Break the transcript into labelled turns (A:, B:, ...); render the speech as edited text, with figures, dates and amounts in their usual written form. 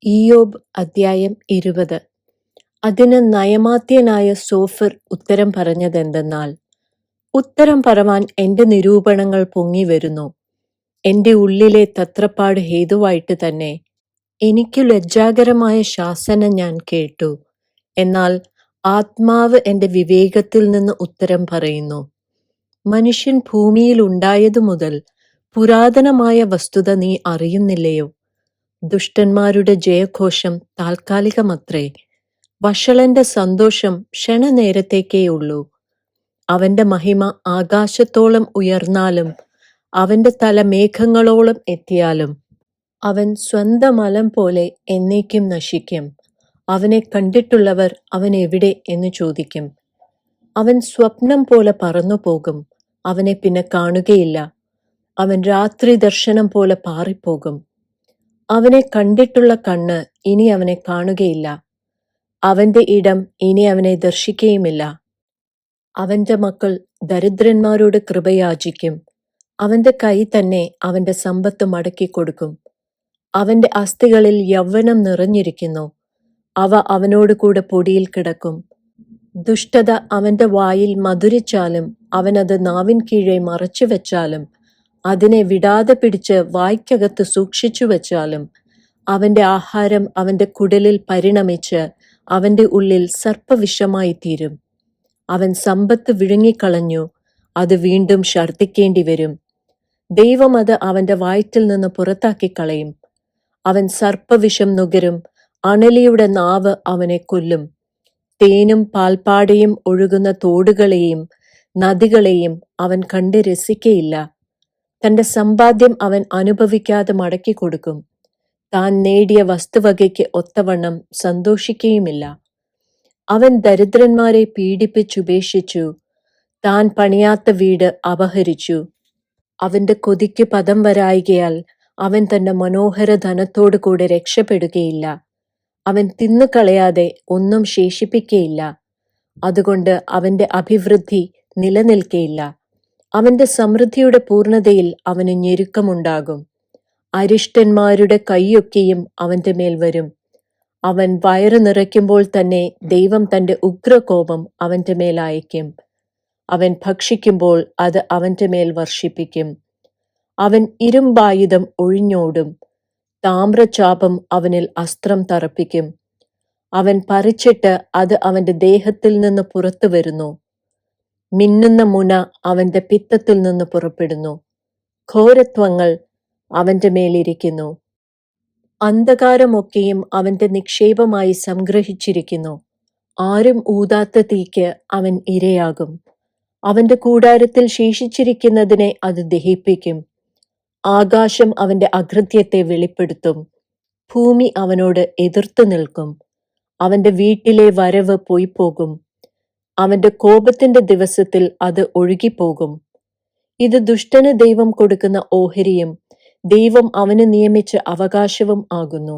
A: ഇയ്യോബ് അദ്ധ്യായം 20. അതിന് നയമാത്യനായ സോഫർ ഉത്തരം പറഞ്ഞതെന്തെന്നാൽ, ഉത്തരം പറവാൻ എന്റെ നിരൂപണങ്ങൾ പൊങ്ങിവരുന്നു. എന്റെ ഉള്ളിലെ തത്രപ്പാട് ഹേതുവായിട്ട് തന്നെ എനിക്കു ലജ്ജാകരമായ ശാസന ഞാൻ കേട്ടു. എന്നാൽ ആത്മാവ് എന്റെ വിവേകത്തിൽ നിന്ന് ഉത്തരം പറയുന്നു. മനുഷ്യൻ ഭൂമിയിൽ ഉണ്ടായതു മുതൽ പുരാതനമായ വസ്തുത നീ അറിയുന്നില്ലയോ? ദുഷ്ടന്മാരുടെ ജയഘോഷം താൽക്കാലികമത്രേ. വഷളന്റെ സന്തോഷം ക്ഷണനേരത്തേക്കേയുള്ളൂ. അവന്റെ മഹിമ ആകാശത്തോളം ഉയർന്നാലും അവന്റെ തല മേഘങ്ങളോളം എത്തിയാലും അവൻ സ്വന്തമലം പോലെ എന്നേക്കും നശിക്കും. അവനെ കണ്ടിട്ടുള്ളവർ അവൻ എവിടെ എന്ന് ചോദിക്കും. അവൻ സ്വപ്നം പോലെ പറന്നുപോകും, അവനെ പിന്നെ കാണുകയില്ല. അവൻ രാത്രി ദർശനം പോലെ പാറിപ്പോകും. അവനെ കണ്ടിട്ടുള്ള കണ്ണ് ഇനി അവനെ കാണുകയില്ല. അവന്റെ ഇടം ഇനി അവനെ ദർശിക്കുകയുമില്ല. അവന്റെ മക്കൾ ദരിദ്രന്മാരോട് കൃപയാചിക്കും. അവന്റെ കൈ തന്നെ അവന്റെ സമ്പത്ത് മടക്കിക്കൊടുക്കും. അവന്റെ അസ്ഥികളിൽ യൗവനം നിറഞ്ഞിരിക്കുന്നു. അവ അവനോട് കൂടെ പൊടിയിൽ കിടക്കും. ദുഷ്ടത അവന്റെ വായിൽ മധുരിച്ചാലും അവനത് നാവിൻ കീഴെ മറച്ചു വെച്ചാലും അതിനെ വിടാതെ പിടിച്ച് വായ്ക്കകത്ത് സൂക്ഷിച്ചു വെച്ചാലും അവന്റെ ആഹാരം അവന്റെ കുടലിൽ പരിണമിച്ച് അവന്റെ ഉള്ളിൽ സർപ്പവിഷമായി തീരും. അവൻ സമ്പത്ത് വിഴുങ്ങിക്കളഞ്ഞു, അത് വീണ്ടും ഛർദ്ദിക്കേണ്ടി വരും. ദൈവം അത് അവന്റെ വയറ്റിൽ നിന്ന് പുറത്താക്കിക്കളയും. അവൻ സർപ്പവിഷം നുകരും, അണലിയുടെ നാവ് അവനെ കൊല്ലും. തേനും പാൽപ്പാടയും ഒഴുകുന്ന തോടുകളെയും നദികളെയും അവൻ കണ്ട് രസിക്കയില്ല. തന്റെ സമ്പാദ്യം അവൻ അനുഭവിക്കാതെ മടക്കിക്കൊടുക്കും. താൻ നേടിയ വസ്തുവകയ്ക്ക് ഒത്തവണ്ണം സന്തോഷിക്കുകയുമില്ല. അവൻ ദരിദ്രന്മാരെ പീഡിപ്പിച്ചുപേക്ഷിച്ചു, താൻ പണിയാത്ത വീട് അപഹരിച്ചു. അവന്റെ കൊതിക്ക് പദം വരായികയാൽ അവൻ തന്റെ മനോഹര ധനത്തോടു കൂടെ രക്ഷപ്പെടുകയില്ല. അവൻ തിന്നുകളയാതെ ഒന്നും ശേഷിപ്പിക്കയില്ല. അതുകൊണ്ട് അവന്റെ അഭിവൃദ്ധി നിലനിൽക്കയില്ല. അവന്റെ സമൃദ്ധിയുടെ പൂർണ്ണതയിൽ അവന് ഞെരുക്കമുണ്ടാകും. അരിഷ്ടന്മാരുടെ കൈയൊക്കെയും അവന്റെ മേൽ വരും. അവൻ വയറ് നിറയ്ക്കുമ്പോൾ തന്നെ ദൈവം തന്റെ ഉഗ്രകോപം അവന്റെ മേൽ അയക്കും. അവൻ ഭക്ഷിക്കുമ്പോൾ അത് അവന്റെ മേൽ വർഷിപ്പിക്കും. അവൻ ഇരുമ്പായുധം ഒഴിഞ്ഞോടും, താമ്രചാപം അവനിൽ അസ്ത്രം തറപ്പിക്കും. അവൻ പറിച്ചിട്ട് അത് അവന്റെ ദേഹത്തിൽ നിന്ന് പുറത്തു വരുന്നു. മിന്നുന്ന മുന അവന്റെ പിത്തത്തിൽ നിന്ന് പുറപ്പെടുന്നു. ഘോരത്വങ്ങൾ അവന്റെ മേലിരിക്കുന്നു. അന്ധകാരമൊക്കെയും അവന്റെ നിക്ഷേപമായി സംഗ്രഹിച്ചിരിക്കുന്നു. ആരും ഊതാത്ത തീക്ക് അവൻ ഇരയാകും. അവന്റെ കൂടാരത്തിൽ ശേഷിച്ചിരിക്കുന്നതിനെ അത് ദഹിപ്പിക്കും. ആകാശം അവന്റെ അകൃത്യത്തെ വെളിപ്പെടുത്തും. ഭൂമി അവനോട് എതിർത്തു നിൽക്കും. അവന്റെ വീട്ടിലെ വരവ് പോയിപ്പോകും. അവന്റെ കോപത്തിന്റെ ദിവസത്തിൽ അത് ഒഴുകിപ്പോകും. ഇത് ദുഷ്ടന് ദൈവം കൊടുക്കുന്ന ഓഹരിയും ദൈവം അവന് നിയമിച്ച അവകാശവും ആകുന്നു.